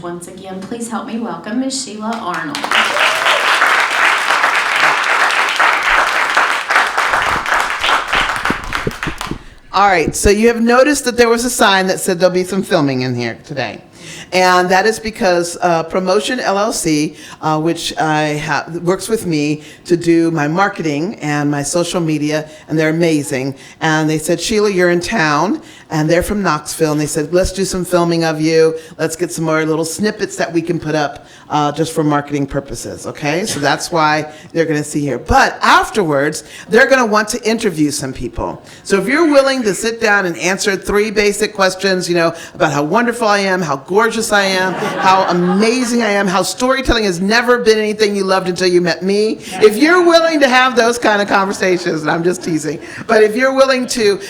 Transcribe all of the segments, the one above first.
Once again, please help me welcome Ms. Sheila Arnold. All right, so you have noticed that there was a sign that said there'll be some filming in here today. And that is because Promotion LLC, which works with me to do my marketing and my social media, and they're amazing. And they said, Sheila, you're in town, and they're from Knoxville, and they said, let's do some filming of you. Let's get some more little snippets that we can put up just for marketing purposes, okay? So that's why they're gonna see here. But afterwards, they're gonna want to interview some people. So if you're willing to sit down and answer 3 basic questions, about how wonderful I am, how gorgeous I am, how amazing I am, how storytelling has never been anything you loved until you met me. If you're willing to have those kind of conversations, and I'm just teasing, but if you're willing to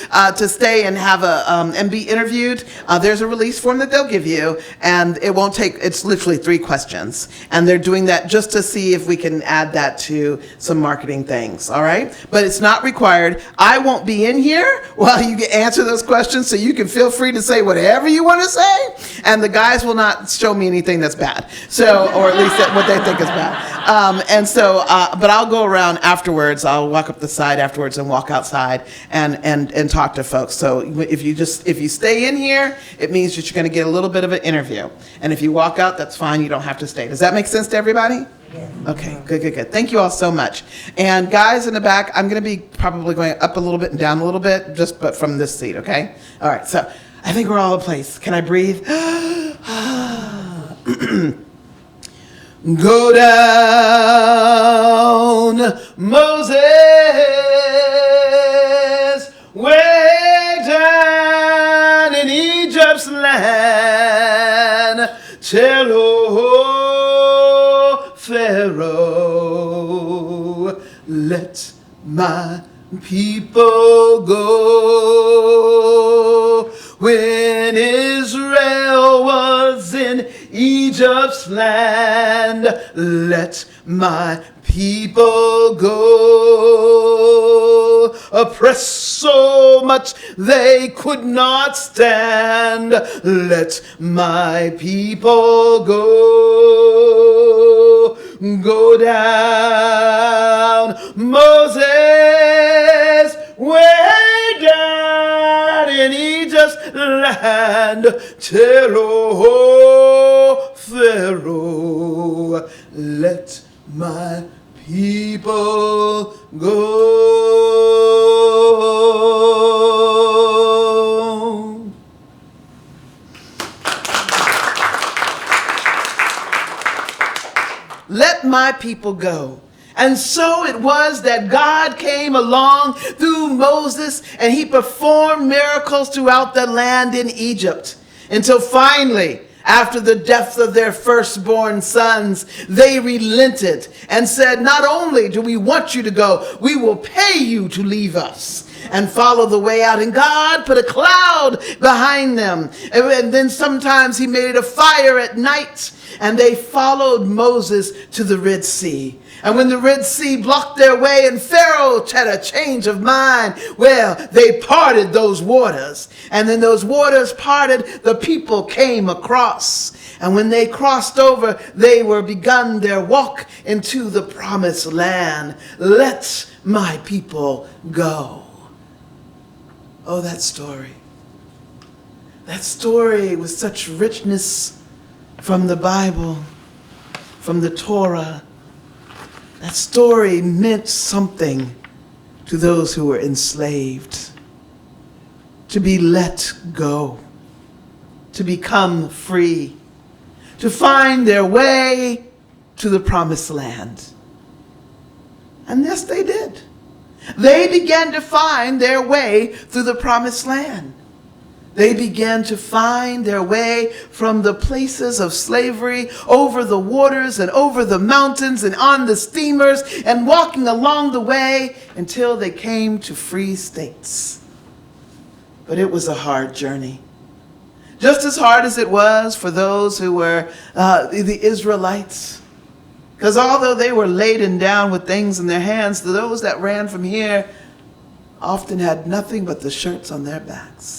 stay and have and be interviewed, there's a release form that they'll give you, and it's literally 3 questions. And they're doing that just to see if we can add that to some marketing things, all right? But it's not required. I won't be in here while you answer those questions, so you can feel free to say whatever you want to say, and the guys will not show me anything that's bad, or at least what they think is bad. But I'll go around afterwards. I'll walk up the side afterwards and walk outside and talk to folks. So if you stay in here, it means that you're going to get a little bit of an interview. And if you walk out, that's fine. You don't have to stay. Does that make sense to everybody? Okay, good. Thank you all so much. And guys in the back, I'm going to be probably going up a little bit and down a little bit, but from this seat, okay? All right, so I think we're all in place. Can I breathe? Go down, Moses, way down in Egypt's land. Tell, oh, Pharaoh, let my people go. When Israel was in Egypt's land, let my people go. Oppressed so much they could not stand, let my people go. Go down, Moses, way down in Egypt's land. Tell, oh, Pharaoh, let my people go. Let my people go. And so it was that God came along through Moses, and he performed miracles throughout the land in Egypt, until finally, after the death of their firstborn sons, they relented and said, not only do we want you to go, we will pay you to leave us and follow the way out. And God put a cloud behind them. And then sometimes he made a fire at night, and they followed Moses to the Red Sea. And when the Red Sea blocked their way and Pharaoh had a change of mind, well, they parted those waters. And then those waters parted, the people came across. And when they crossed over, they were begun their walk into the promised land. Let my people go. Oh, that story. That story with such richness from the Bible, from the Torah. That story meant something to those who were enslaved, to be let go, to become free, to find their way to the promised land. And yes, they did. They began to find their way through the promised land. They began to find their way from the places of slavery, over the waters and over the mountains and on the steamers, and walking along the way until they came to free states. But it was a hard journey. Just as hard as it was for those who were the Israelites. Because although they were laden down with things in their hands, those that ran from here often had nothing but the shirts on their backs.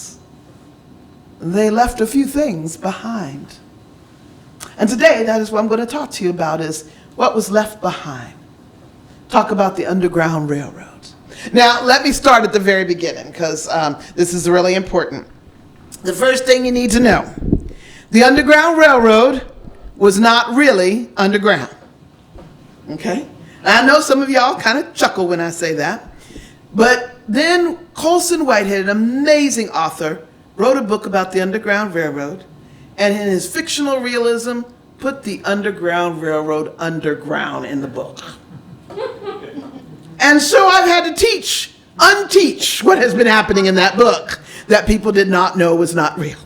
They left a few things behind. And today, that is what I'm going to talk to you about, is what was left behind. Talk about the Underground Railroad. Now, let me start at the very beginning, because this is really important. The first thing you need to know, the Underground Railroad was not really underground. Okay? I know some of y'all kind of chuckle when I say that. But then Colson Whitehead, an amazing author, wrote a book about the Underground Railroad, and in his fictional realism, put the Underground Railroad underground in the book. And so I've had to unteach what has been happening in that book that people did not know was not real.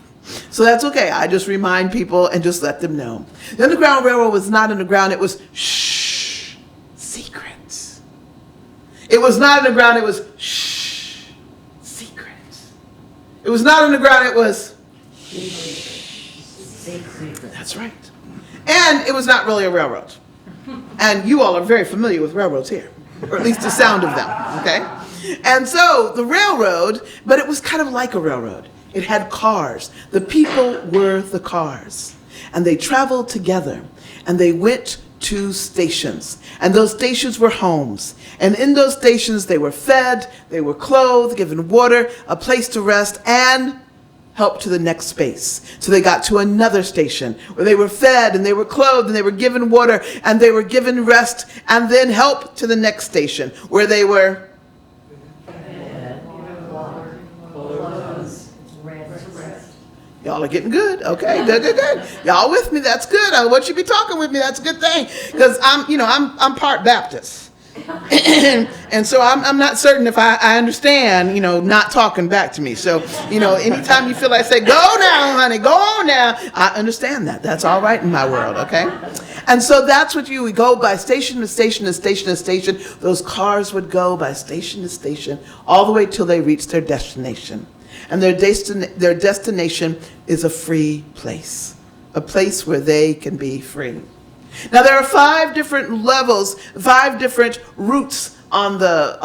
So that's okay. I just remind people and just let them know. The Underground Railroad was not underground. It was secret. It was not underground. It was secret. It was not underground. It was secret. That's right. And it was not really a railroad. And you all are very familiar with railroads here, or at least the sound of them, okay? And so the railroad, but it was kind of like a railroad. It had cars. The people were the cars. And they traveled together. And they went to stations. And those stations were homes. And in those stations they were fed, they were clothed, given water, a place to rest, and help to the next space. So they got to another station where they were fed and they were clothed and they were given water and they were given rest, and then help to the next station where they were fed, water, clothes, rest. Y'all are getting good. Okay, good. Y'all with me? That's good. I want you to be talking with me. That's a good thing, because I'm part Baptist. And so I'm not certain if I understand, not talking back to me. So, anytime you feel like say, go now, honey, go on now, I understand that. That's all right in my world, okay? And so that's what we go by station to station to station to station. Those cars would go by station to station all the way till they reach their destination. And their destination is a free place, a place where they can be free. Now there are 5 different levels, 5 different routes on the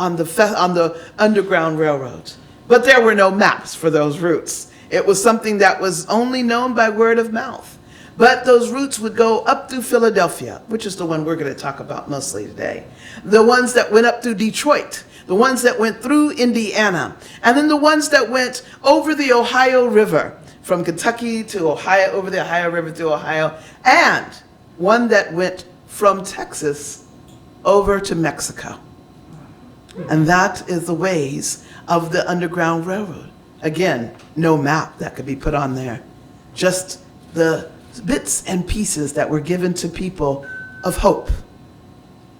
Underground Railroad. But there were no maps for those routes. It was something that was only known by word of mouth. But those routes would go up through Philadelphia, which is the one we're going to talk about mostly today. The ones that went up through Detroit, the ones that went through Indiana, and then the ones that went over the Ohio River, from Kentucky to Ohio, over the Ohio River to Ohio, and one that went from Texas over to Mexico. And that is the ways of the Underground Railroad. Again, no map that could be put on there. Just the bits and pieces that were given to people of hope.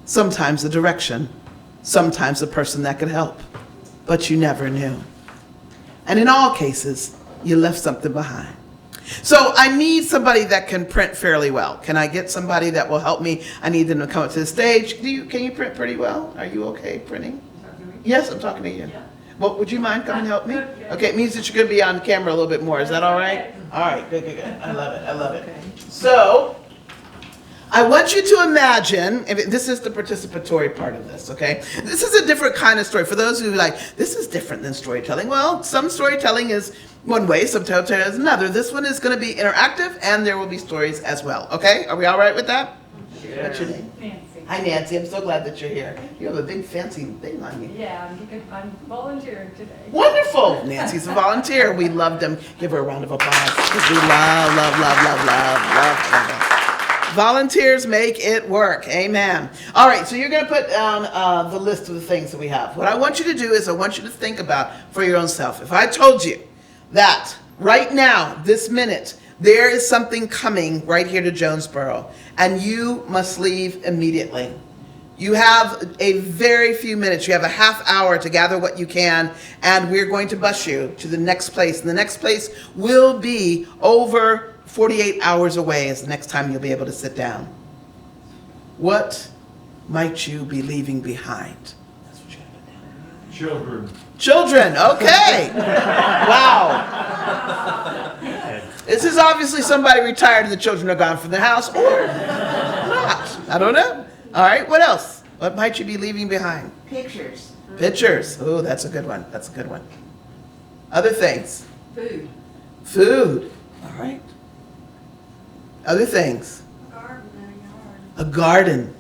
Sometimes a direction, sometimes a person that could help, but you never knew. And in all cases, you left something behind. So I need somebody that can print fairly well. Can I get somebody that will help me? I need them to come up to the stage. Can you print pretty well? Are you okay printing? Yes, I'm talking to you. Yeah. Well, would you mind coming and help me? Okay, it means that you're going to be on camera a little bit more. Is that all right? All right, good. I love it. Okay. So I want you to imagine, this is the participatory part of this, okay? This is a different kind of story. For those who are like, this is different than storytelling. Well, some storytelling is one way, some storytelling is another. This one is going to be interactive, and there will be stories as well, okay? Are we all right with that? Sure. What's your name? Nancy. Hi, Nancy. I'm so glad that you're here. You have a big fancy thing on you. Yeah, I'm volunteering today. Wonderful. Nancy's a volunteer. We love them. Give her a round of applause, because we love them. Volunteers make it work. Amen. All right, so you're going to put down the list of the things that we have. What I want you to do is I want you to think about for your own self. If I told you that right now, this minute, there is something coming right here to Jonesborough, and you must leave immediately. You have a very few minutes. You have a half hour to gather what you can, and we're going to bus you to the next place. And the next place will be over 48 hours away is the next time you'll be able to sit down. What might you be leaving behind? That's what you have to do. Children, okay. Wow. This is obviously somebody retired and the children are gone from the house, or not. I don't know. All right, what else? What might you be leaving behind? Pictures. Pictures. Oh, that's a good one. Other things? Food. All right. Other things. Garden and a yard. A garden,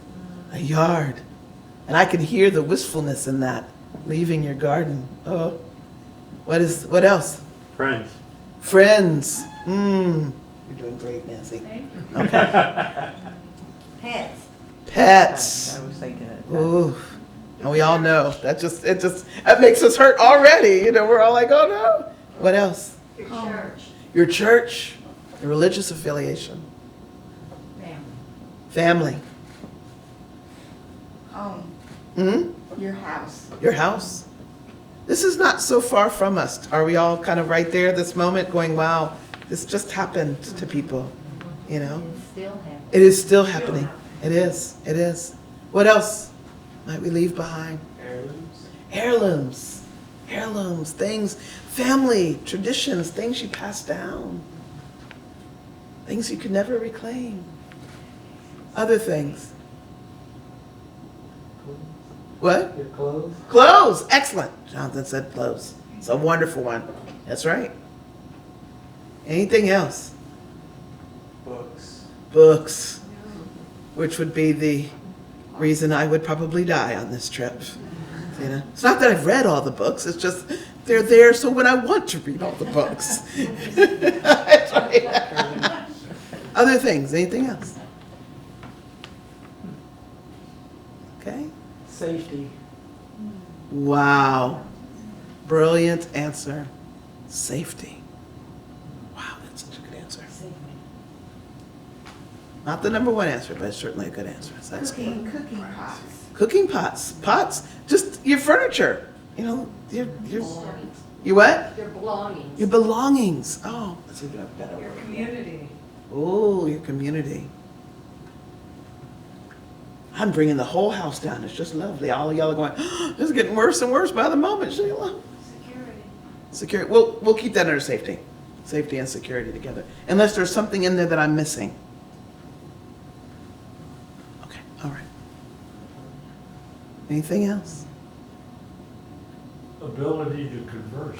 a yard. And I can hear the wistfulness in that, leaving your garden. Oh, what else? Friends. Friends. You're doing great, Nancy. Thank you. Okay. Pets. Pets. I was thinking it. Ooh. And we all know that that makes us hurt already. You know, we're all like, oh no. What else? Your church. Your church, your religious affiliation, family. Home, your house. Your house. This is not so far from us. Are we all kind of right there at this moment going, wow, this just happened to people, you know? It is still happening. It is. It is. What else might we leave behind? Heirlooms. Heirlooms. Heirlooms, things, family, traditions, things you pass down. Things you could never reclaim. Other things. What? Your clothes. Clothes. Excellent. Jonathan said clothes. It's a wonderful one. That's right. Anything else? Books. Books. Which would be the reason I would probably die on this trip. You know, it's not that I've read all the books. It's just they're there so when I want to read all the books. That's right. Other things. Anything else? Okay. Safety. Wow. Brilliant answer. Safety. Wow, that's such a good answer. Not the number one answer, but it's certainly a good answer. So that's good. Cooking pots. Cooking pots. Pots, just your furniture. You know, your what? Your belongings. Your belongings. Oh, that's a better Your word. community. Oh, your community. I'm bringing the whole house down. It's just lovely. All of y'all are going, oh, this is getting worse and worse by the moment, Sheila. Security. Security. We'll keep that under safety. Safety and security together. Unless there's something in there that I'm missing. Okay, all right. Anything else? Ability to converse.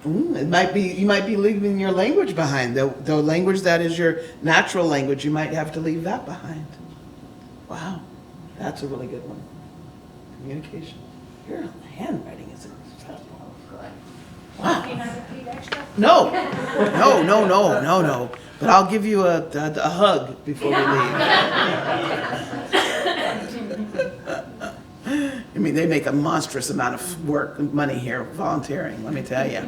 It might be, you might be leaving your language behind. The language that is your natural language, you might have to leave that behind. Wow, that's a really good one. Communication. Your handwriting is incredible. Wow. Can I repeat extra? No. But I'll give you a hug before we leave. I mean, they make a monstrous amount of work and money here volunteering, let me tell you. All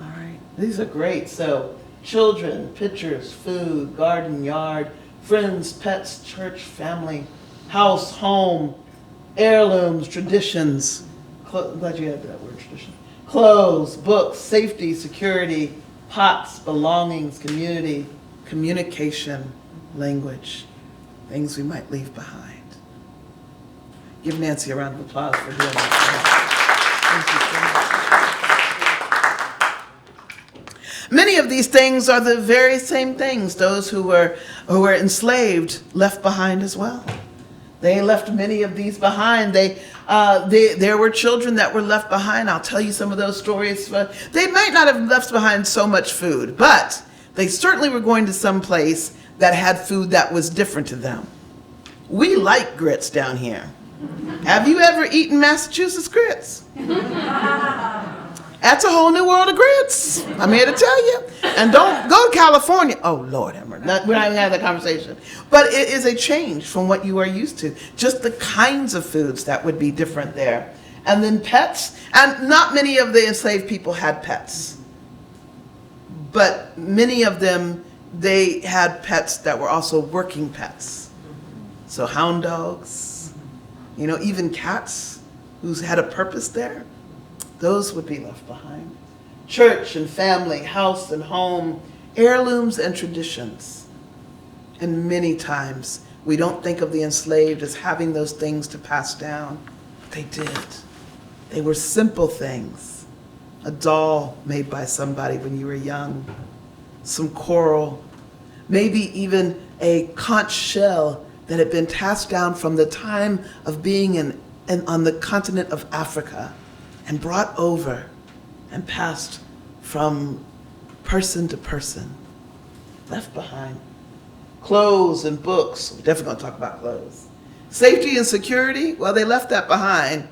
right, these are great. So, children, pictures, food, garden, yard, friends, pets, church, family, house, home, heirlooms, traditions. I'm glad you added that word, tradition. Clothes, books, safety, security, pots, belongings, community, communication, language, things we might leave behind. Give Nancy a round of applause for doing that. Thank you so much. Many of these things are the very same things those who were enslaved left behind as well. They left many of these behind. There were children that were left behind. I'll tell you some of those stories. They might not have left behind so much food, but they certainly were going to some place that had food that was different to them. We like grits down here. Have you ever eaten Massachusetts grits? That's a whole new world of grits. I'm here to tell you. And don't go to California. Oh, Lord, we're not even having that conversation. But it is a change from what you are used to. Just the kinds of foods that would be different there. And then pets. And not many of the enslaved people had pets. But many of them, they had pets that were also working pets. So hound dogs, you know, even cats who's had a purpose there. Those would be left behind. Church and family, house and home, heirlooms and traditions. And many times we don't think of the enslaved as having those things to pass down. But they did. They were simple things. A doll made by somebody when you were young. Some coral. Maybe even a conch shell that had been passed down from the time of being on the continent of Africa and brought over and passed from person to person. Left behind. Clothes and books. We're definitely going to talk about clothes. Safety and security, well, they left that behind,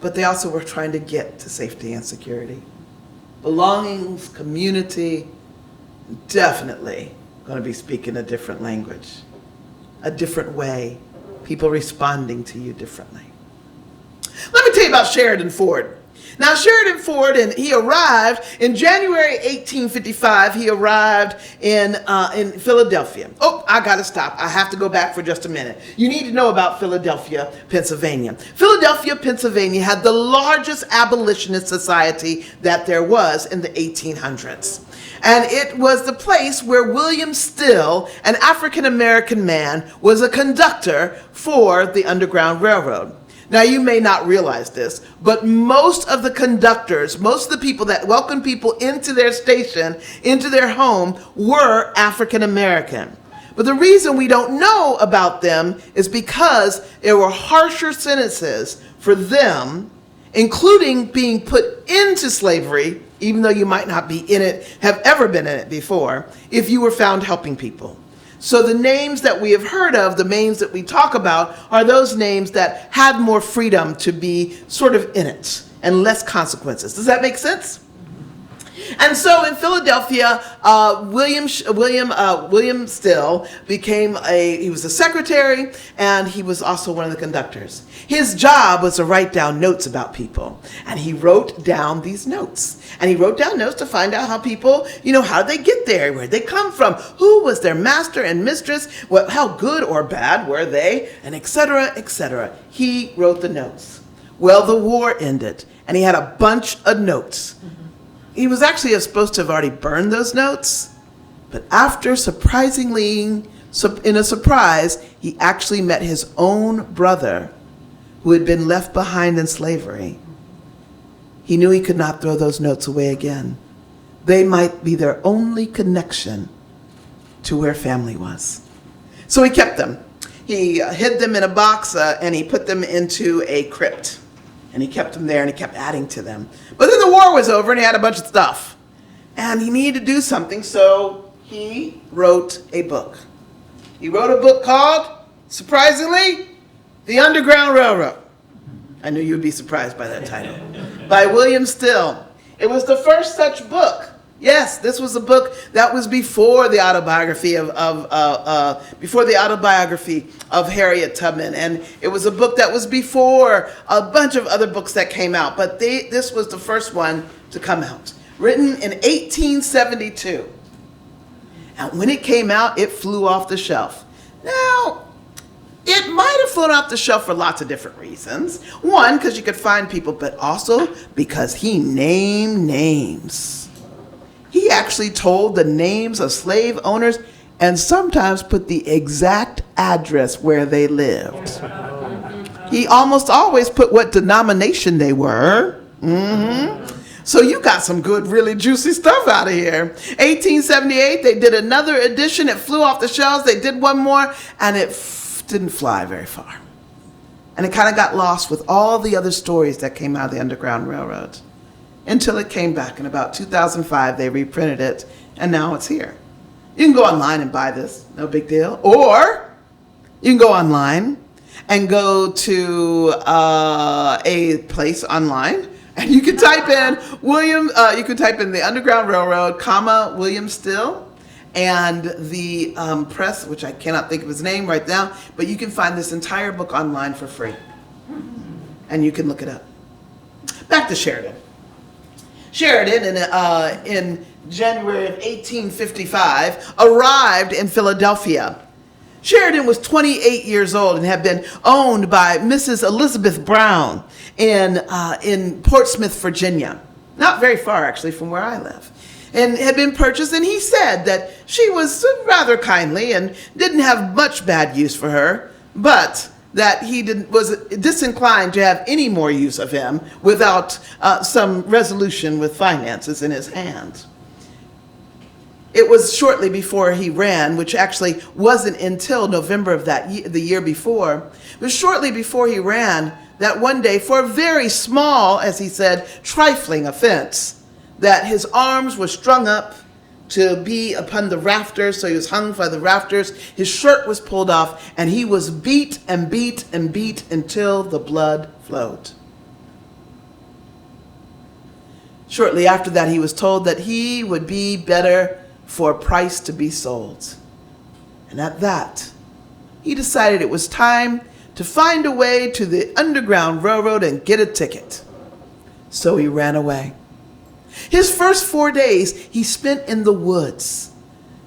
but they also were trying to get to safety and security. Belongings, community, definitely going to be speaking a different language, a different way, people responding to you differently. Let me tell you about Sheridan Ford. Now, Sheridan Ford, and he arrived in January 1855. He arrived in Philadelphia. Oh, I got to stop. I have to go back for just a minute. You need to know about Philadelphia, Pennsylvania. Philadelphia, Pennsylvania had the largest abolitionist society that there was in the 1800s. And it was the place where William Still, an African-American man, was a conductor for the Underground Railroad. Now, you may not realize this, but most of the conductors, most of the people that welcomed people into their station, into their home, were African American. But the reason we don't know about them is because there were harsher sentences for them, including being put into slavery, even though you might not be in it, have ever been in it before, if you were found helping people. So the names that we have heard of, the names that we talk about, are those names that had more freedom to be sort of in it and less consequences. Does that make sense? And so in Philadelphia, William Still he was a secretary, and he was also one of the conductors. His job was to write down notes about people, and he wrote down these notes. And he wrote down notes to find out how people, how did they get there, where they come from, who was their master and mistress, how good or bad were they, and etc., etc. He wrote the notes. Well, the war ended, and he had a bunch of notes. He was actually supposed to have already burned those notes, but after in a surprise, he actually met his own brother who had been left behind in slavery. He knew he could not throw those notes away again. They might be their only connection to where family was. So he kept them. He hid them in a box and he put them into a crypt. And he kept them there and he kept adding to them. But then the war was over and he had a bunch of stuff. And he needed to do something, so he wrote a book. He wrote a book called, surprisingly, The Underground Railroad. I knew you would be surprised by that title. By William Still. It was the first such book. Yes, this was a book that was before the autobiography of Harriet Tubman, and it was a book that was before a bunch of other books that came out. But this was the first one to come out, written in 1872. And when it came out, it flew off the shelf. Now, it might have flown off the shelf for lots of different reasons. One, because you could find people, but also because he named names. He actually told the names of slave owners and sometimes put the exact address where they lived. He almost always put what denomination they were. So you got some good, really juicy stuff out of here. 1878, they did another edition. It flew off the shelves. They did one more, and it didn't fly very far. And it kind of got lost with all the other stories that came out of the Underground Railroad. Until it came back in about 2005, they reprinted it, and now it's here. You can go online and buy this, no big deal. Or you can go online and go to a place online, and you can type in the Underground Railroad, William Still, and the press, which I cannot think of his name right now, but you can find this entire book online for free, and you can look it up. Back to Sheridan. Sheridan, in January of 1855, arrived in Philadelphia. Sheridan was 28 years old and had been owned by Mrs. Elizabeth Brown in Portsmouth, Virginia. Not very far, actually, from where I live. And had been purchased, and he said that she was rather kindly and didn't have much bad use for her, but that he was disinclined to have any more use of him without some resolution with finances in his hand. It was shortly before he ran, which actually wasn't until November of the year before. It was shortly before he ran that one day, for a very small, as he said, trifling offense, that his arms were strung up to be upon the rafters, so he was hung by the rafters. His shirt was pulled off, and he was beat and beat and beat until the blood flowed. Shortly after that, he was told that he would be better for a price to be sold. And at that, he decided it was time to find a way to the Underground Railroad and get a ticket. So he ran away. His first 4 days he spent in the woods,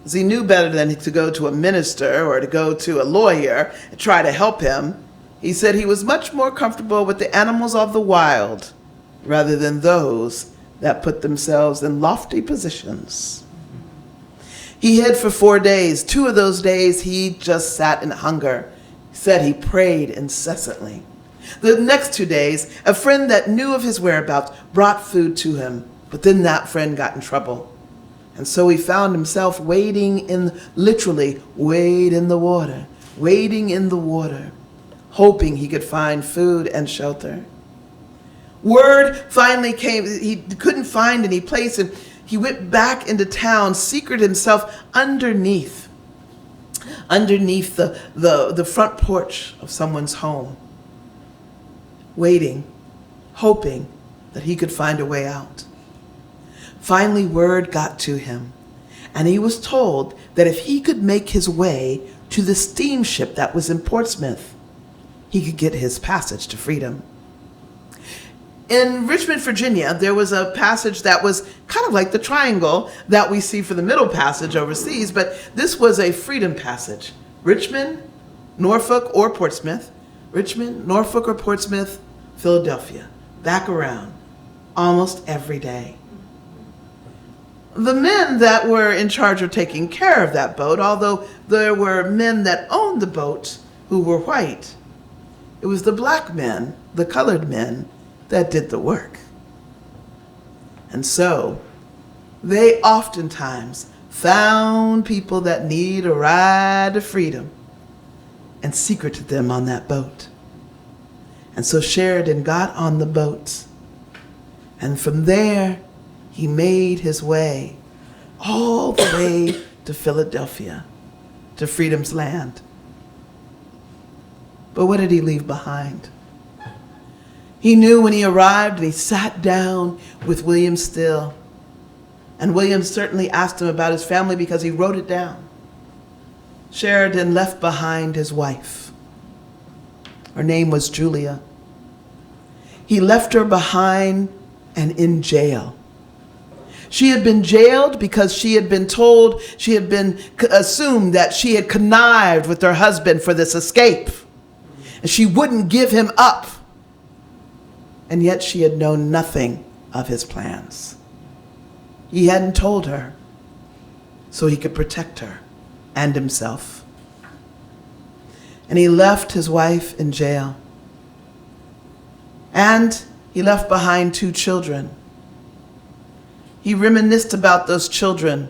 as he knew better than to go to a minister or to go to a lawyer and try to help him. He said he was much more comfortable with the animals of the wild rather than those that put themselves in lofty positions. He hid for 4 days. 2 of those days he just sat in hunger. He said he prayed incessantly. The next 2 days, a friend that knew of his whereabouts brought food to him, but then that friend got in trouble. And so he found himself wading in the water, hoping he could find food and shelter. Word finally came. He couldn't find any place, and he went back into town, secreted himself underneath the front porch of someone's home, waiting, hoping that he could find a way out. Finally, word got to him, and he was told that if he could make his way to the steamship that was in Portsmouth, he could get his passage to freedom. In Richmond, Virginia, there was a passage that was kind of like the triangle that we see for the Middle Passage overseas, but this was a freedom passage. Richmond, Norfolk, or Portsmouth. Richmond, Norfolk, or Portsmouth, Philadelphia. Back around almost every day. The men that were in charge of taking care of that boat, although there were men that owned the boat who were white, it was the black men, the colored men, that did the work. And so they oftentimes found people that need a ride to freedom and secreted them on that boat. And so Sheridan got on the boat, and from there he made his way all the way to Philadelphia, to freedom's land. But what did he leave behind? He knew when he arrived, and he sat down with William Still. And William certainly asked him about his family because he wrote it down. Sheridan left behind his wife. Her name was Julia. He left her behind and in jail. She had been jailed because she had been told, she had been assumed that she had connived with her husband for this escape. And she wouldn't give him up. And yet she had known nothing of his plans. He hadn't told her so he could protect her and himself. And he left his wife in jail. And he left behind 2 children. He reminisced about those children,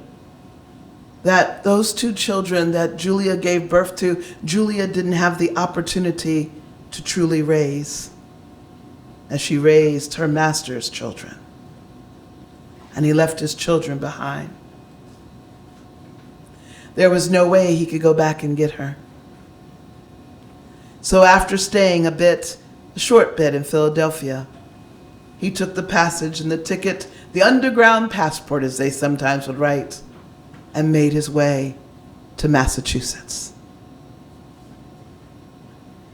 that those 2 children that Julia gave birth to, Julia didn't have the opportunity to truly raise, as she raised her master's children. And he left his children behind. There was no way he could go back and get her. So after staying a short bit in Philadelphia, he took the passage and the ticket, the underground passport, as they sometimes would write, and made his way to Massachusetts.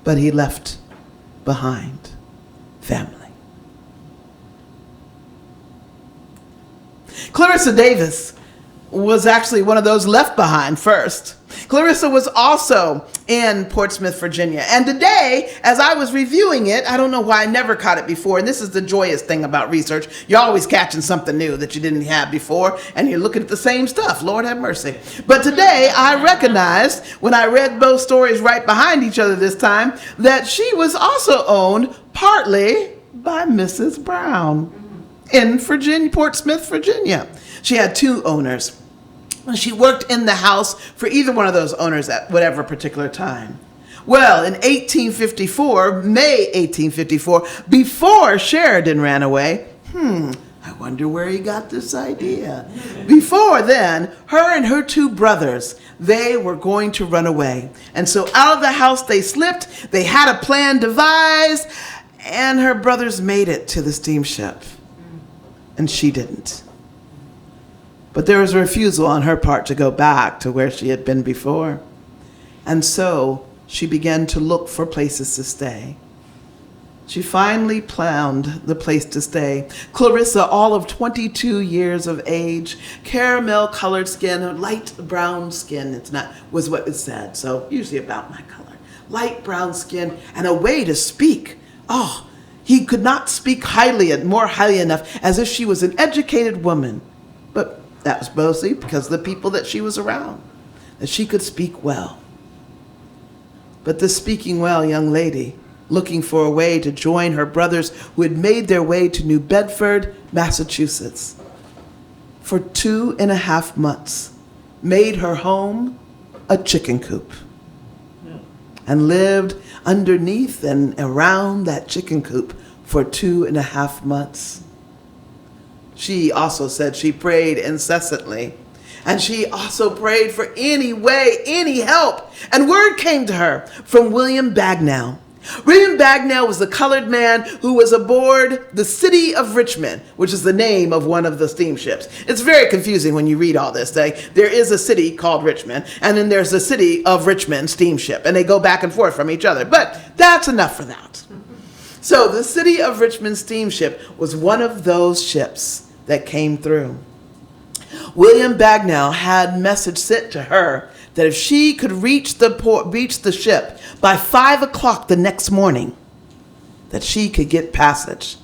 But he left behind family. Clarissa Davis was actually one of those left behind first. Clarissa was also in Portsmouth, Virginia. And today, as I was reviewing it, I don't know why I never caught it before. And this is the joyous thing about research. You're always catching something new that you didn't have before. And you're looking at the same stuff. Lord have mercy. But today, I recognized, when I read both stories right behind each other this time, that she was also owned partly by Mrs. Brown in Virginia, Portsmouth, Virginia. She had 2 owners. She worked in the house for either one of those owners at whatever particular time. Well, in 1854, May 1854, before Sheridan ran away, her I wonder where he got this idea. Before then, her and her two brothers, they were going to run away. And so out of the house they slipped. They had a plan devised, and her brothers made it to the steamship. And she didn't. But there was a refusal on her part to go back to where she had been before. And so she began to look for places to stay. She finally found the place to stay. Clarissa, all of 22 years of age, caramel-colored skin, light brown skin, was what it said, so usually about my color. Light brown skin and a way to speak. Oh, he could not speak more highly enough, as if she was an educated woman. But that was mostly because of the people that she was around, that she could speak well. But this speaking well young lady, looking for a way to join her brothers who had made their way to New Bedford, Massachusetts, for 2.5 months, made her home a chicken coop and lived underneath and around that chicken coop for 2.5 months. She also said she prayed incessantly, and she also prayed for any way, any help. And word came to her from William Bagnell. William Bagnell was the colored man who was aboard the City of Richmond, which is the name of one of the steamships. It's very confusing when you read all this. There is a city called Richmond, and then there's the City of Richmond steamship, and they go back and forth from each other. But that's enough for that. So the City of Richmond steamship was one of those ships that came through. William Bagnell had a message sent to her that if she could reach the ship by 5 o'clock the next morning, that she could get passage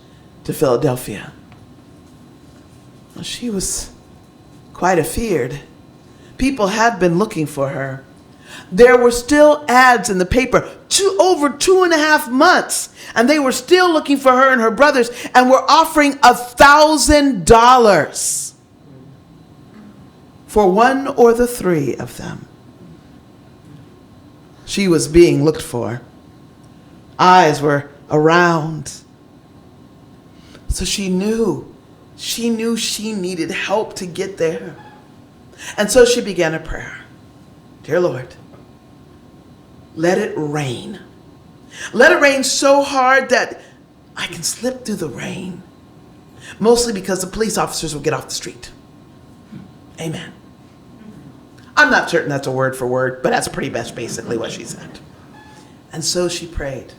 to Philadelphia. Well, she was quite afeared. People had been looking for her. There were still ads in the paper over 2.5 months, and they were still looking for her and her brothers, and were offering $1,000 for one or the three of them. She was being looked for. Eyes were around. So she knew she needed help to get there. And so she began a prayer. Dear Lord, let it rain. Let it rain so hard that I can slip through the rain. Mostly because the police officers will get off the street. Amen. I'm not certain that's a word for word, but that's pretty much basically what she said. And so she prayed.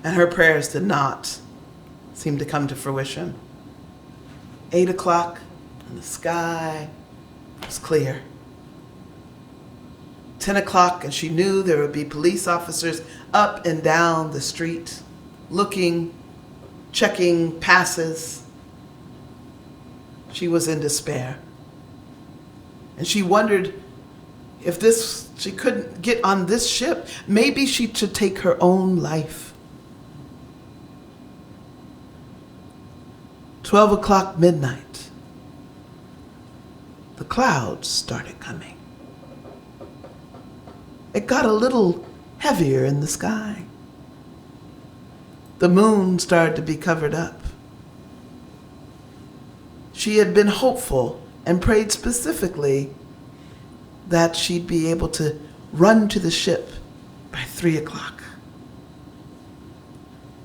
And her prayers did not seem to come to fruition. 8 o'clock, and the sky was clear. 10 o'clock, and she knew there would be police officers up and down the street, looking, checking passes. She was in despair. And she wondered if she couldn't get on this ship, maybe she should take her own life. 12 o'clock midnight. The clouds started coming. It got a little heavier in the sky. The moon started to be covered up. She had been hopeful and prayed specifically that she'd be able to run to the ship by 3 o'clock.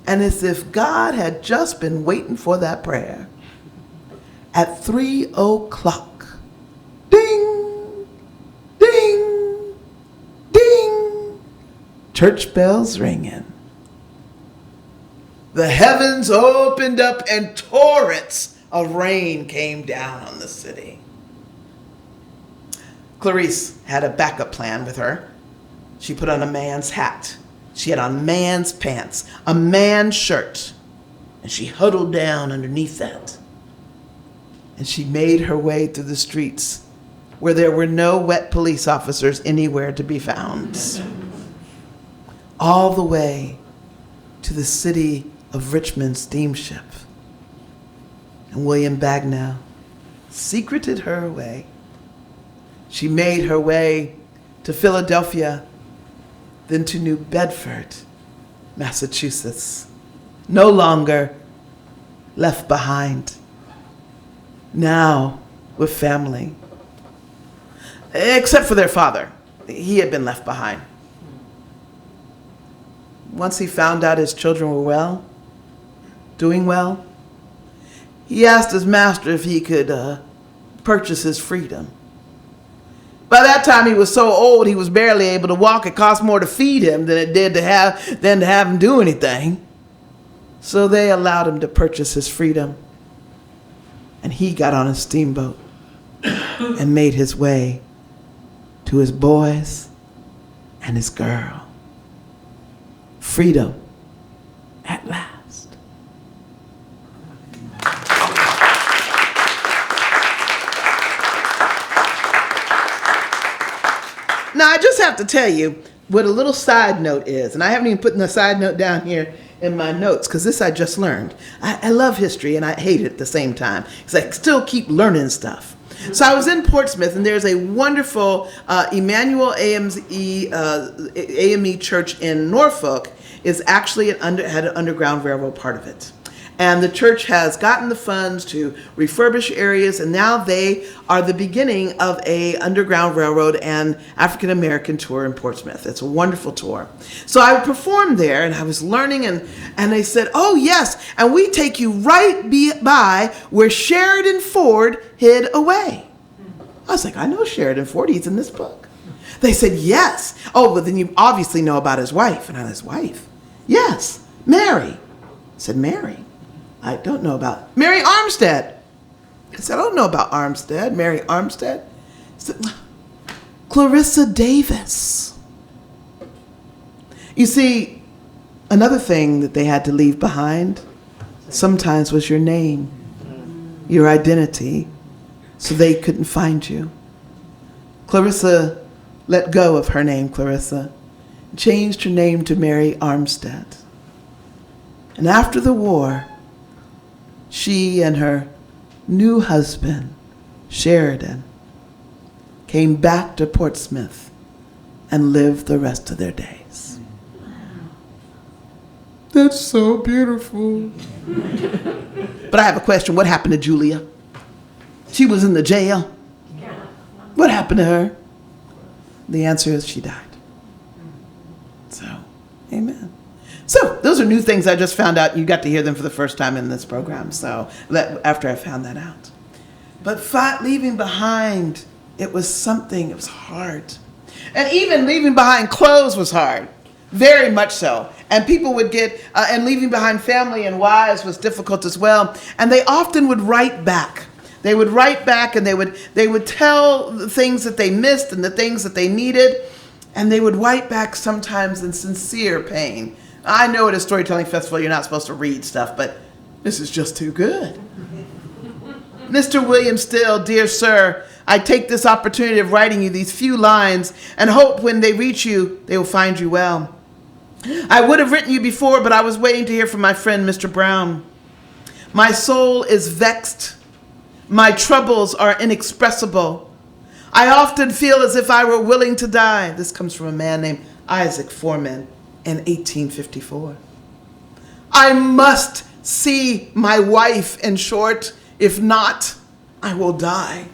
And as if God had just been waiting for that prayer, at 3 o'clock, ding, ding, ding, church bells ringing. The heavens opened up and torrents of rain came down on the city. Clarice had a backup plan with her. She put on a man's hat. She had on man's pants, a man's shirt, and she huddled down underneath that. And she made her way through the streets where there were no wet police officers anywhere to be found. All the way to the City of Richmond steamship. And William Bagnell secreted her away. She made her way to Philadelphia, then to New Bedford, Massachusetts. No longer left behind. Now with family. Except for their father. He had been left behind. Once he found out his children were well, doing well, he asked his master if he could purchase his freedom. By that time, he was so old he was barely able to walk. It cost more to feed him than it did to have him do anything. So they allowed him to purchase his freedom. And he got on a steamboat and made his way to his boys and his girl. Freedom at last. Now, I just have to tell you what a little side note is, and I haven't even put the side note down here in my notes because this I just learned. I love history and I hate it at the same time because I still keep learning stuff. So I was in Portsmouth, and there's a wonderful Emmanuel AME church in Norfolk. Is actually had an Underground Railroad part of it. And the church has gotten the funds to refurbish areas, and now they are the beginning of a Underground Railroad and African American tour in Portsmouth. It's a wonderful tour. So I performed there, and I was learning, and they said, oh yes, and we take you right by where Sheridan Ford hid away. I was like, I know Sheridan Ford, he's in this book. They said, yes. Oh, but then you obviously know about his wife. And I, his wife? Yes, Mary. I said, Mary? I don't know about Mary Armstead. I said, I don't know about Armstead, Mary Armstead. I said, Clarissa Davis. You see, another thing that they had to leave behind sometimes was your name, your identity, so they couldn't find you. Clarissa let go of her name, Clarissa, changed her name to Mary Armstead. And after the war, she and her new husband, Sheridan, came back to Portsmouth and lived the rest of their days. That's so beautiful. But I have a question. What happened to Julia? She was in the jail. What happened to her? The answer is she died. So, amen. So, those are new things I just found out. You got to hear them for the first time in this program. So, after I found that out. But leaving behind, it was something, it was hard. And even leaving behind clothes was hard. Very much so. And people would and leaving behind family and wives was difficult as well. And they often would write back. They would write back, and they would tell the things that they missed and the things that they needed. And they would write back sometimes in sincere pain. I know at a storytelling festival you're not supposed to read stuff, but this is just too good. Mr. William Still, dear sir, I take this opportunity of writing you these few lines and hope when they reach you, they will find you well. I would have written you before, but I was waiting to hear from my friend, Mr. Brown. My soul is vexed. My troubles are inexpressible. I often feel as if I were willing to die. This comes from a man named Isaac Foreman in 1854. I must see my wife, in short. If not, I will die.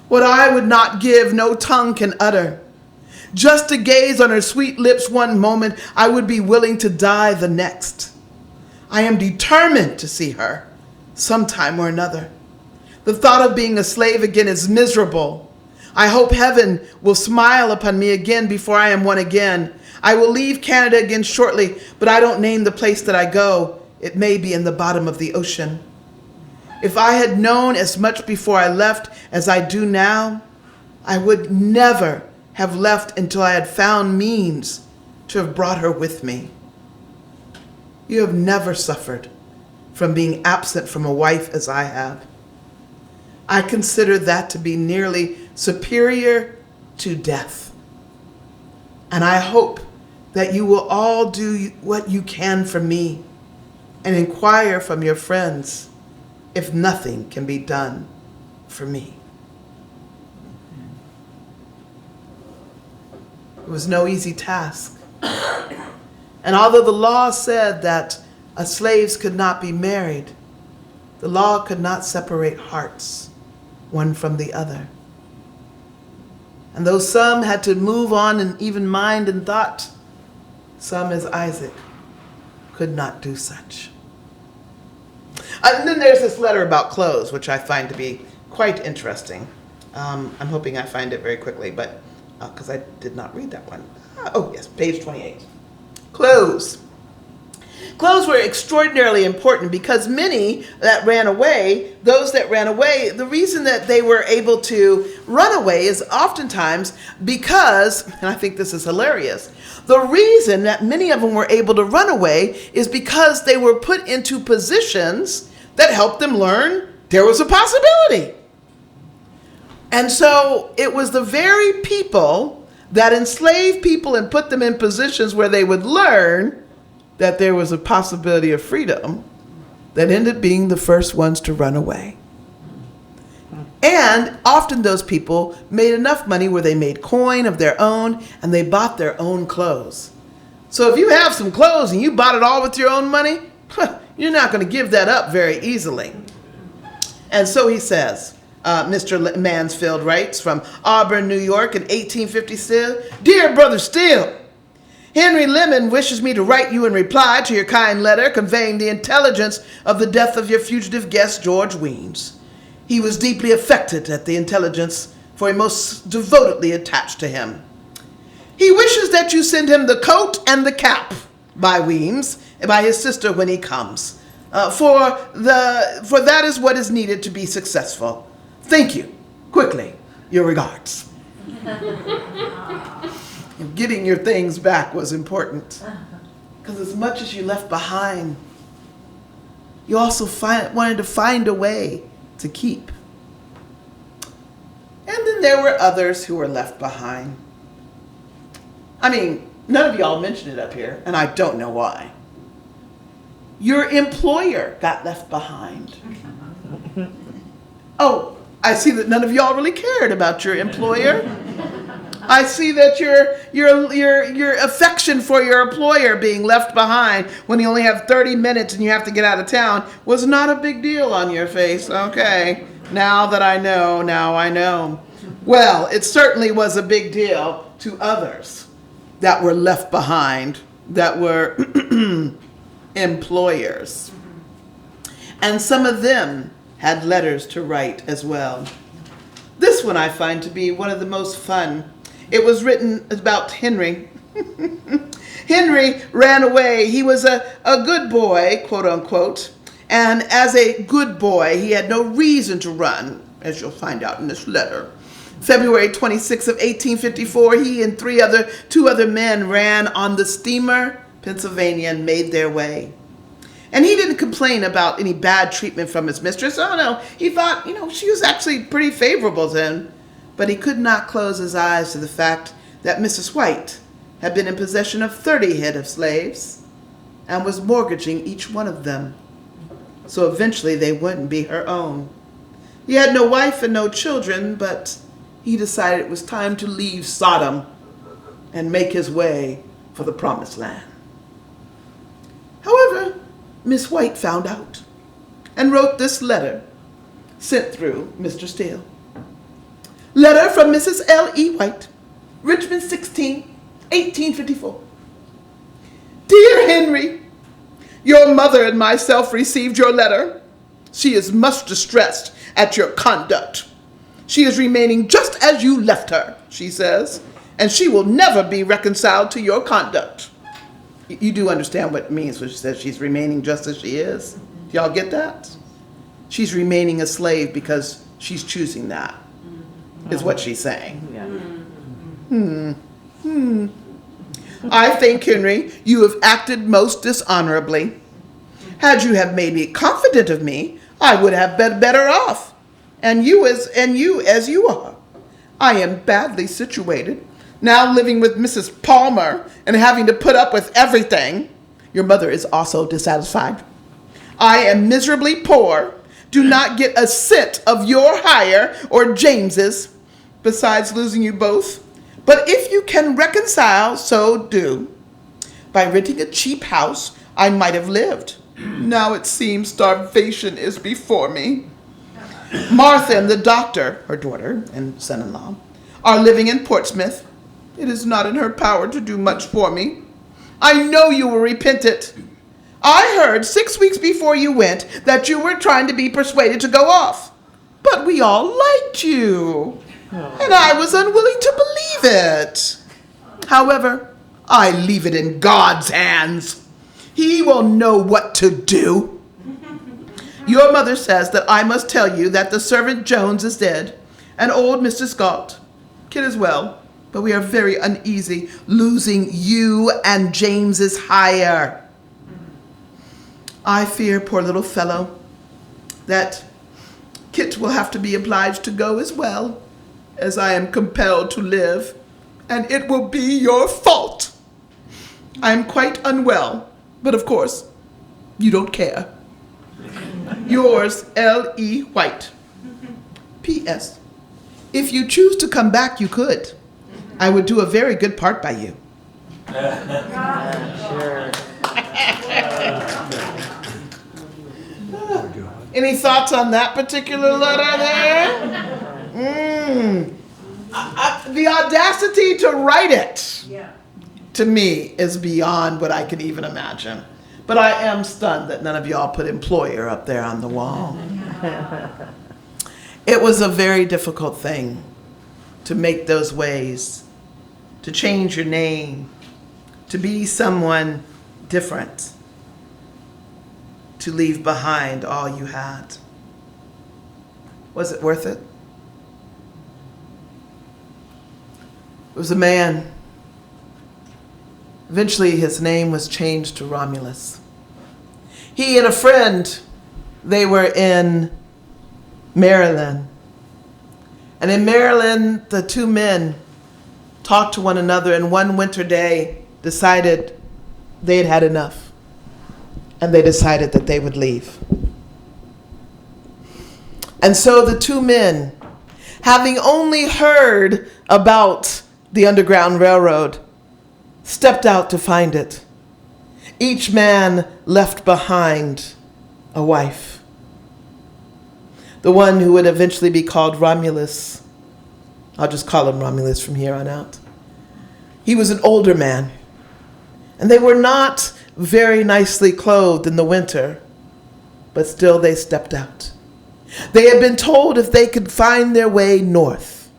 What I would not give, no tongue can utter. Just to gaze on her sweet lips one moment, I would be willing to die the next. I am determined to see her sometime or another. The thought of being a slave again is miserable. I hope heaven will smile upon me again before I am one again. I will leave Canada again shortly, but I don't name the place that I go. It may be in the bottom of the ocean. If I had known as much before I left as I do now, I would never have left until I had found means to have brought her with me. You have never suffered from being absent from a wife as I have. I consider that to be nearly superior to death. And I hope that you will all do what you can for me and inquire from your friends if nothing can be done for me. It was no easy task. And although the law said that slaves could not be married, The law could not separate hearts, one from the other. And though some had to move on in even mind and thought, some, as Isaac, could not do such. And then there's this letter about clothes, which I find to be quite interesting. I'm hoping I find it very quickly, but because I did not read that one. Oh, yes, page 28. Clothes. Clothes were extraordinarily important because many that ran away, the reason that they were able to run away is oftentimes because, and I think this is hilarious, the reason that many of them were able to run away is because they were put into positions that helped them learn there was a possibility. And so it was the very people that enslaved people and put them in positions where they would learn that there was a possibility of freedom that ended up being the first ones to run away. And often those people made enough money where they made coin of their own and they bought their own clothes. So if you have some clothes and you bought it all with your own money, you're not going to give that up very easily. And so he says, Mr. Mansfield writes from Auburn, New York in 1856, "Dear Brother Steele, Henry Lemon wishes me to write you in reply to your kind letter conveying the intelligence of the death of your fugitive guest, George Weems. He was deeply affected at the intelligence, for he most devotedly attached to him. He wishes that you send him the coat and the cap by Weems and by his sister when he comes, for that is what is needed to be successful. Thank you. Quickly, your regards." Getting your things back was important, because as much as you left behind, you also wanted to find a way to keep. And then there were others who were left behind. I mean, none of y'all mentioned it up here, and I don't know why. Your employer got left behind. Oh, I see that none of y'all really cared about your employer. I see that your affection for your employer being left behind when you only have 30 minutes and you have to get out of town was not a big deal on your face. Okay, now that I know, now I know. Well, it certainly was a big deal to others that were left behind, that were employers. And some of them had letters to write as well. This one I find to be one of the most fun. It was written about Henry. Henry ran away. He was a good boy, quote unquote. And as a good boy, he had no reason to run, as you'll find out in this letter. February 26th of 1854, he and two other men ran on the steamer Pennsylvania and made their way. And he didn't complain about any bad treatment from his mistress. Oh no, he thought, she was actually pretty favorable to him. But he could not close his eyes to the fact that Mrs. White had been in possession of 30 head of slaves and was mortgaging each one of them. So eventually they wouldn't be her own. He had no wife and no children, but he decided it was time to leave Sodom and make his way for the promised land. However, Miss White found out and wrote this letter sent through Mr. Steele. Letter from Mrs. L.E. White, Richmond 16, 1854. Dear Henry, your mother and myself received your letter. She is much distressed at your conduct. She is remaining just as you left her, she says, and she will never be reconciled to your conduct. You do understand what it means when she says she's remaining just as she is? Do y'all get that? She's remaining a slave because she's choosing that, is what she's saying. I think, Henry, you have acted most dishonorably. Had you have made me confident of me, I would have been better off. And you as you are. I am badly situated, now living with Mrs. Palmer and having to put up with everything. Your mother is also dissatisfied. I am miserably poor, do not get a cent of your hire or James's, besides losing you both. But if you can reconcile, so do. By renting a cheap house, I might have lived. Now it seems starvation is before me. Martha and the doctor, her daughter and son-in-law, are living in Portsmouth. It is not in her power to do much for me. I know you will repent it. I heard 6 weeks before you went that you were trying to be persuaded to go off. But we all liked you, and I was unwilling to believe it. However, I leave it in God's hands. He will know what to do. Your mother says that I must tell you that the servant Jones is dead, and old Mr. Scott. Kid as well, but we are very uneasy losing you and James's hire. I fear, poor little fellow, that Kit will have to be obliged to go as well, as I am compelled to live, and it will be your fault. I am quite unwell, but of course, you don't care. Yours, L.E. White. P.S. If you choose to come back, you could. I would do a very good part by you. Sure. Any thoughts on that particular letter there? The audacity to write it, to me, is beyond what I can even imagine. But I am stunned that none of y'all put employer up there on the wall. It was a very difficult thing to make those ways, to change your name, to be someone different, to leave behind all you had. Was it worth it? It was a man. Eventually his name was changed to Romulus. He and a friend, they were in Maryland. And in Maryland, the two men talked to one another, and one winter day decided they had had enough. And they decided that they would leave. And so the two men, having only heard about the Underground Railroad, stepped out to find it. Each man left behind a wife. The one who would eventually be called Romulus. I'll just call him Romulus from here on out. He was an older man, and they were not very nicely clothed in the winter, but still they stepped out. They had been told if they could find their way north,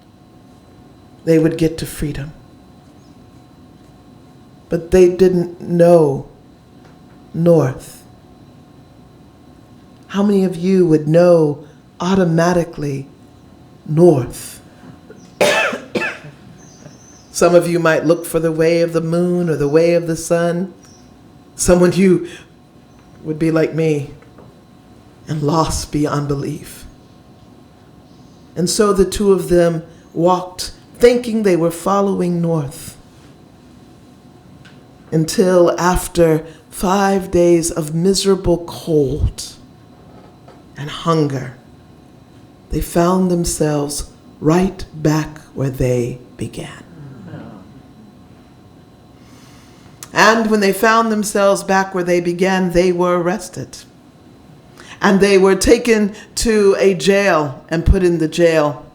they would get to freedom. But they didn't know north. How many of you would know automatically north? Some of you might look for the way of the moon or the way of the sun. Some of you would be like me and lost beyond belief. And so the two of them walked thinking they were following north, until after 5 days of miserable cold and hunger, they found themselves right back where they began. And when they found themselves back where they began, they were arrested. And they were taken to a jail and put in the jail.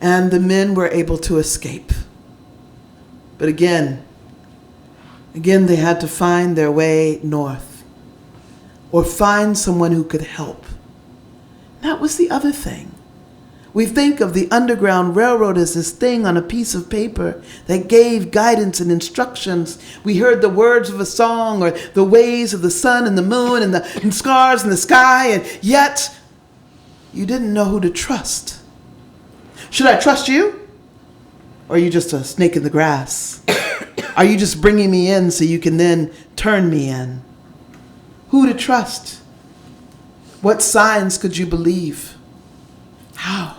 And the men were able to escape. But again, they had to find their way north, or find someone who could help. That was the other thing. We think of the Underground Railroad as this thing on a piece of paper that gave guidance and instructions. We heard the words of a song, or the ways of the sun and the moon and the stars in the sky, and yet you didn't know who to trust. Should I trust you? Or are you just a snake in the grass? Are you just bringing me in so you can then turn me in? Who to trust? What signs could you believe? How?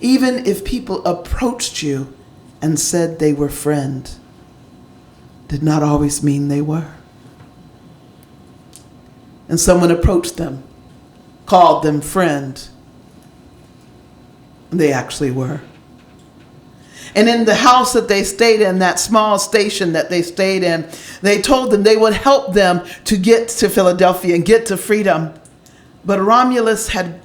Even if people approached you and said they were friend, did not always mean they were. And someone approached them, called them friend, and they actually were. And in the house that they stayed in, that small station that they stayed in, they told them they would help them to get to Philadelphia and get to freedom. But Romulus had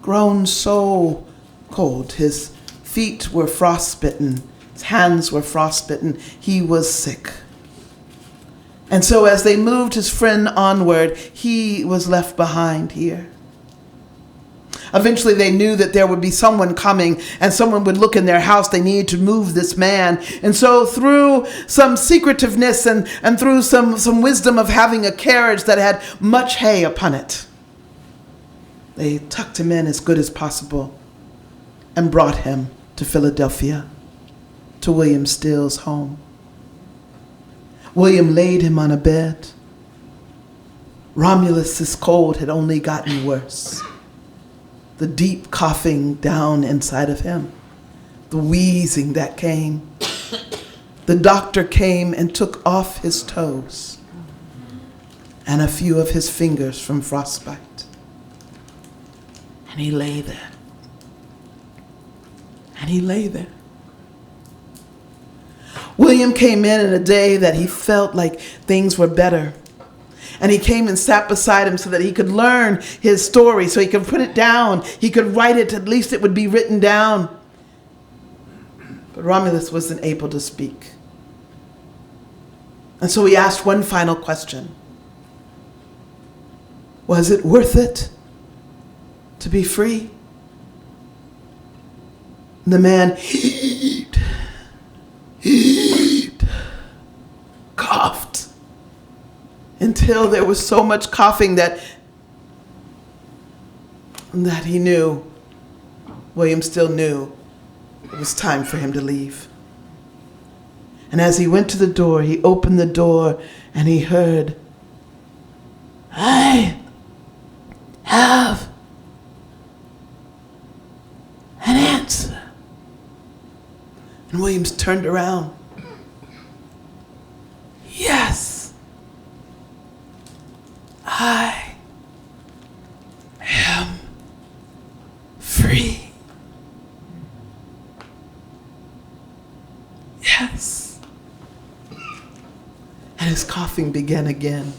grown so cold. His feet were frostbitten. His hands were frostbitten. He was sick. And so as they moved his friend onward, he was left behind here. Eventually they knew that there would be someone coming and someone would look in their house. They needed to move this man. And so through some secretiveness and through some wisdom of having a carriage that had much hay upon it, they tucked him in as good as possible and brought him to Philadelphia, to William Still's home. William laid him on a bed. Romulus's cold had only gotten worse. The deep coughing down inside of him, the wheezing that came. The doctor came and took off his toes and a few of his fingers from frostbite. And he lay there. And he lay there. William came in a day that he felt like things were better. And he came and sat beside him so that he could learn his story, so he could put it down. He could write it, at least it would be written down. But Romulus wasn't able to speak. And so he asked one final question. Was it worth it to be free? And the man heaved, coughed, until there was so much coughing that he knew, William Still knew, it was time for him to leave. And as he went to the door, he opened the door and he heard, "I have an answer." And Williams turned around. "Yes, I am free. Yes." And his coughing began again.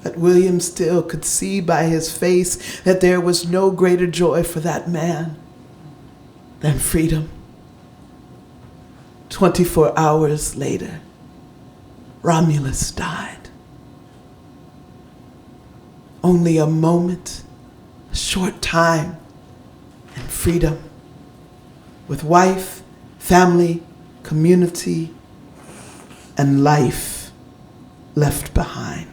But William Still could see by his face that there was no greater joy for that man than freedom. 24 hours later, Romulus died. Only a moment, a short time, and freedom, with wife, family, community, and life left behind.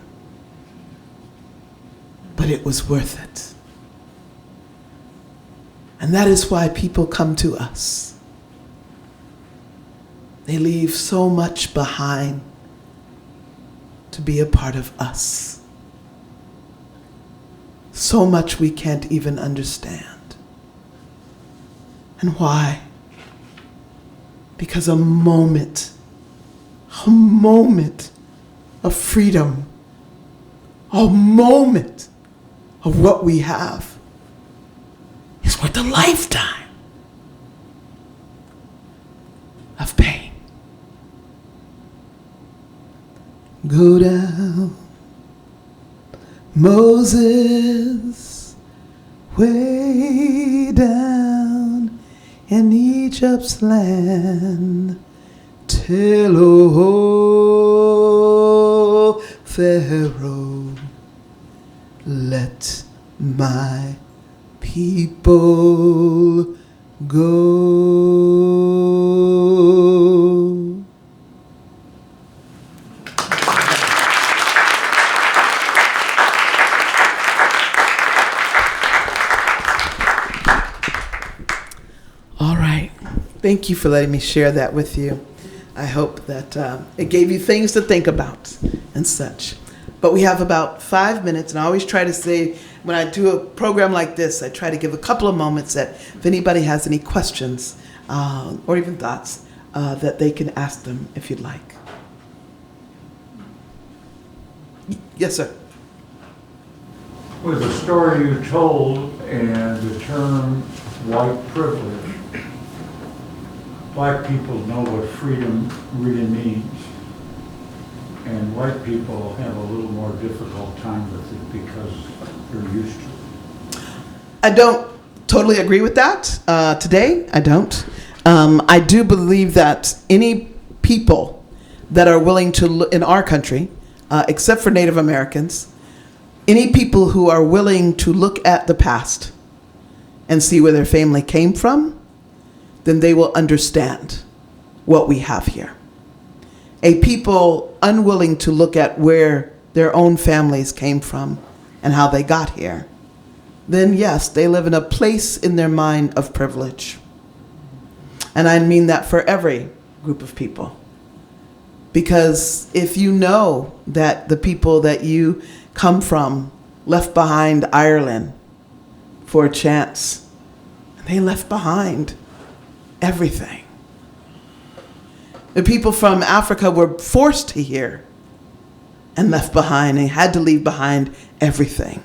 But it was worth it. And that is why people come to us. They leave so much behind to be a part of us. So much we can't even understand. And why? Because a moment of freedom, a moment of what we have is worth a lifetime of pain. Go down, Moses, way down in Egypt's land. Tell, oh, Pharaoh, let my people go. All right. Thank you for letting me share that with you. I hope that it gave you things to think about and such. But we have about 5 minutes, and I always try to say, when I do a program like this, I try to give a couple of moments that if anybody has any questions or even thoughts, that they can ask them if you'd like. Yes, sir. With the story you told and the term white privilege, black people know what freedom really means. And white people have a little more difficult time with it because they're used to it. I don't totally agree with that. Today, I don't. I do believe that any people that are willing to look in our country, except for Native Americans, any people who are willing to look at the past and see where their family came from, then they will understand what we have here. A people unwilling to look at where their own families came from and how they got here, then yes, they live in a place in their mind of privilege. And I mean that for every group of people. Because if you know that the people that you come from left behind Ireland for a chance, they left behind everything. The people from Africa were forced to here and left behind and had to leave behind everything.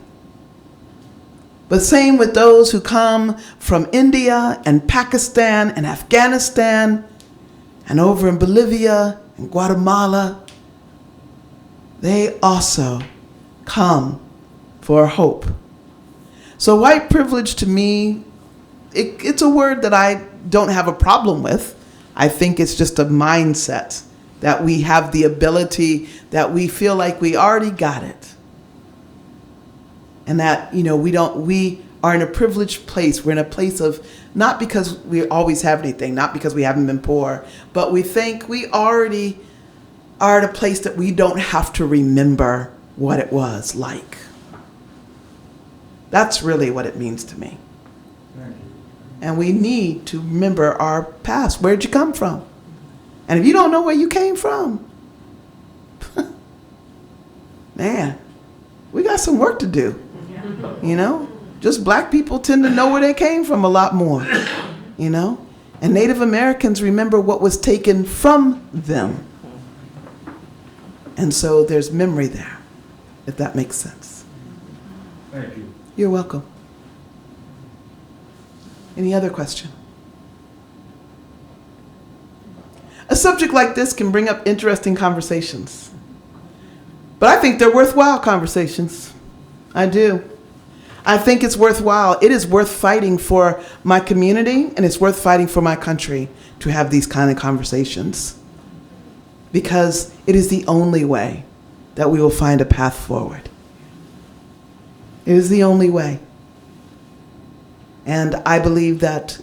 But same with those who come from India and Pakistan and Afghanistan and over in Bolivia and Guatemala. They also come for hope. So white privilege to me, it's a word that I don't have a problem with. I think it's just a mindset that we have the ability, that we feel like we already got it. And that, we are in a privileged place. We're in a place of, not because we always have anything, not because we haven't been poor, but we think we already are at a place that we don't have to remember what it was like. That's really what it means to me. Thank you. And we need to remember our past. Where'd you come from? And if you don't know where you came from, man, we got some work to do. Just black people tend to know where they came from a lot more, And Native Americans remember what was taken from them. And so there's memory there, if that makes sense. Thank you. You're welcome. Any other question? A subject like this can bring up interesting conversations. But I think they're worthwhile conversations. I do. I think it's worthwhile. It is worth fighting for my community, and it's worth fighting for my country to have these kind of conversations. Because it is the only way that we will find a path forward. It is the only way. And I believe that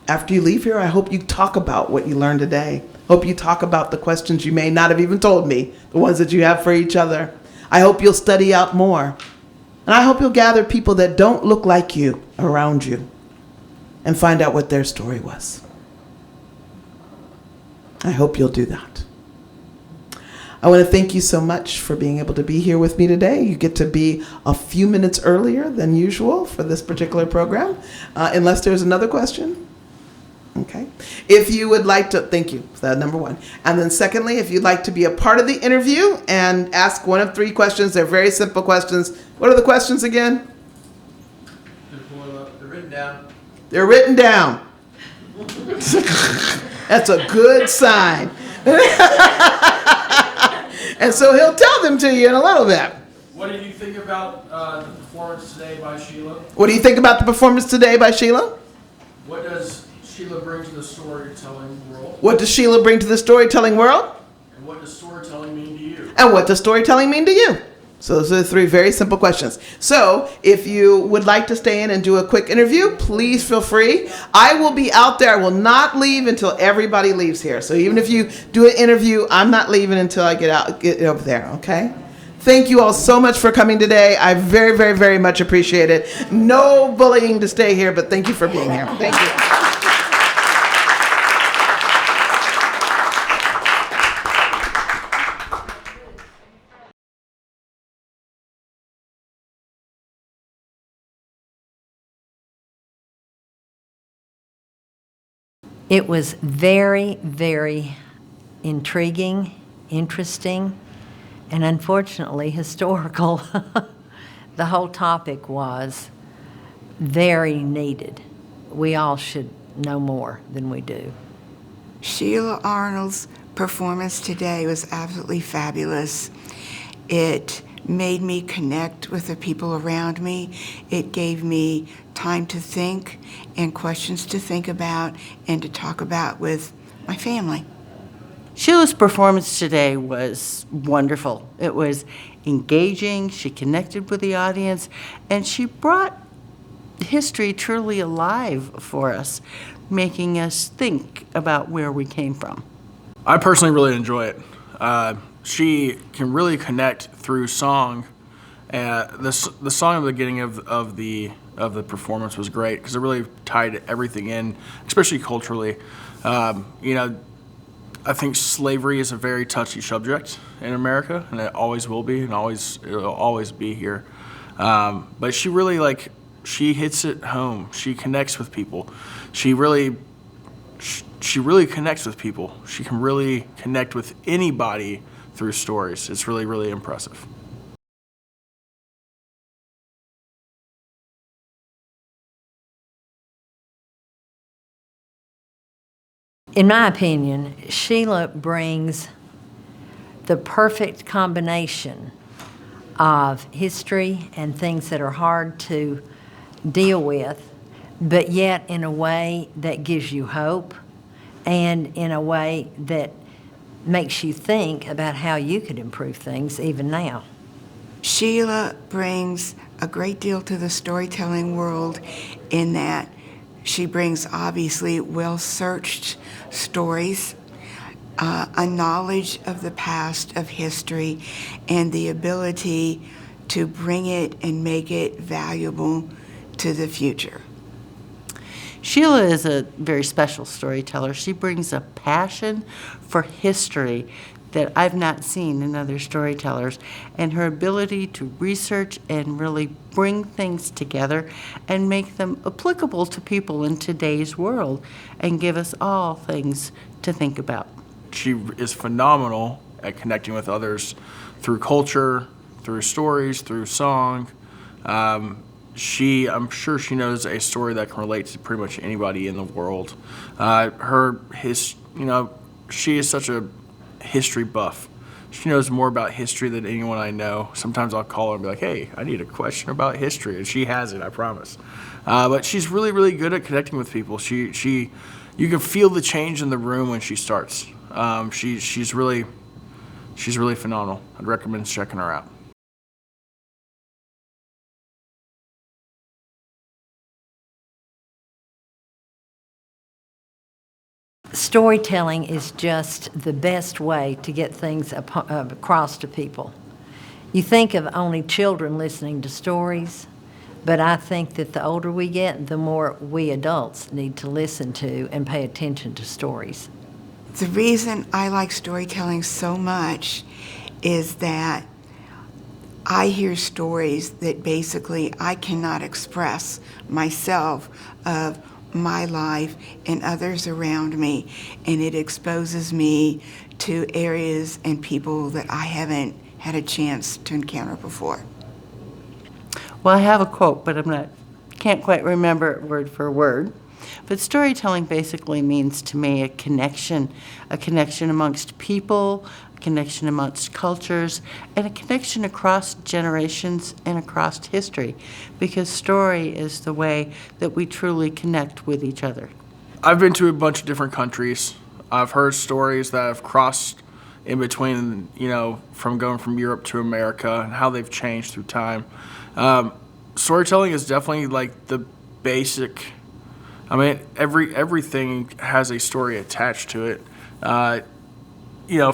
after you leave here, I hope you talk about what you learned today. Hope you talk about the questions you may not have even told me, the ones that you have for each other. I hope you'll study out more. And I hope you'll gather people that don't look like you around you and find out what their story was. I hope you'll do that. I want to thank you so much for being able to be here with me today. You get to be a few minutes earlier than usual for this particular program, unless there's another question. Okay. If you would like to, thank you, that's number one. And then secondly, if you'd like to be a part of the interview and ask one of 3 questions, they're very simple questions. What are the questions again? They're written down. They're written down. That's a good sign. And so he'll tell them to you in a little bit. What did you think about the performance today by Sheila? What do you think about the performance today by Sheila? What does Sheila bring to the storytelling world? What does Sheila bring to the storytelling world? And what does storytelling mean to you? And what does storytelling mean to you? So those are the 3 very simple questions. So if you would like to stay in and do a quick interview, please feel free. I will be out there. I will not leave until everybody leaves here. So even if you do an interview, I'm not leaving until I get over there, okay? Thank you all so much for coming today. I very, very, very much appreciate it. No bullying to stay here, but thank you for being here. Thank you. It was very, very intriguing, interesting, and unfortunately historical. The whole topic was very needed. We all should know more than we do. Sheila Arnold's performance today was absolutely fabulous. It made me connect with the people around me. It gave me time to think and questions to think about and to talk about with my family. Sheila's performance today was wonderful. It was engaging, she connected with the audience, and she brought history truly alive for us, making us think about where we came from. I personally really enjoy it. She can really connect through song. The song at the beginning of the performance was great because it really tied everything in, especially culturally. I think slavery is a very touchy subject in America, and it always will be, and it'll always be here. But she really she hits it home. She connects with people. She really connects with people. She can really connect with anybody through stories. It's really, really impressive. In my opinion, Sheila brings the perfect combination of history and things that are hard to deal with, but yet in a way that gives you hope and in a way that makes you think about how you could improve things even now. Sheila brings a great deal to the storytelling world in that she brings obviously well-searched stories, a knowledge of the past, of history, and the ability to bring it and make it valuable to the future. Sheila is a very special storyteller. She brings a passion for history that I've not seen in other storytellers, and her ability to research and really bring things together and make them applicable to people in today's world and give us all things to think about. She is phenomenal at connecting with others through culture, through stories, through song. I'm sure she knows a story that can relate to pretty much anybody in the world. She is such a history buff. She knows more about history than anyone I know. Sometimes I'll call her and be like, hey, I need a question about history, and she has it, I promise. But she's really, really good at connecting with people. You can feel the change in the room when she starts. She's really phenomenal. I'd recommend checking her out. Storytelling is just the best way to get things across to people. You think of only children listening to stories, but I think that the older we get, the more we adults need to listen to and pay attention to stories. The reason I like storytelling so much is that I hear stories that basically I cannot express myself of my life and others around me, and it exposes me to areas and people that I haven't had a chance to encounter before. Well, I have a quote, but can't quite remember it word for word. But storytelling basically means to me a connection amongst people, a connection amongst cultures, and a connection across generations and across history, because story is the way that we truly connect with each other. I've been to a bunch of different countries. I've heard stories that have crossed in between, from going from Europe to America and how they've changed through time. Storytelling is definitely like the basic. I mean, everything has a story attached to it.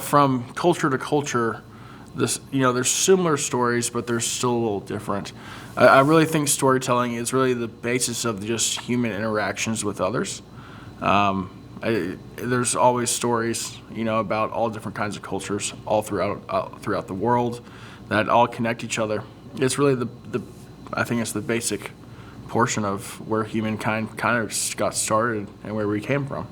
From culture to culture, there's similar stories, but they're still a little different. I really think storytelling is really the basis of just human interactions with others. There's always stories, about all different kinds of cultures all throughout the world that all connect each other. It's really I think it's the basic portion of where humankind kind of got started and where we came from.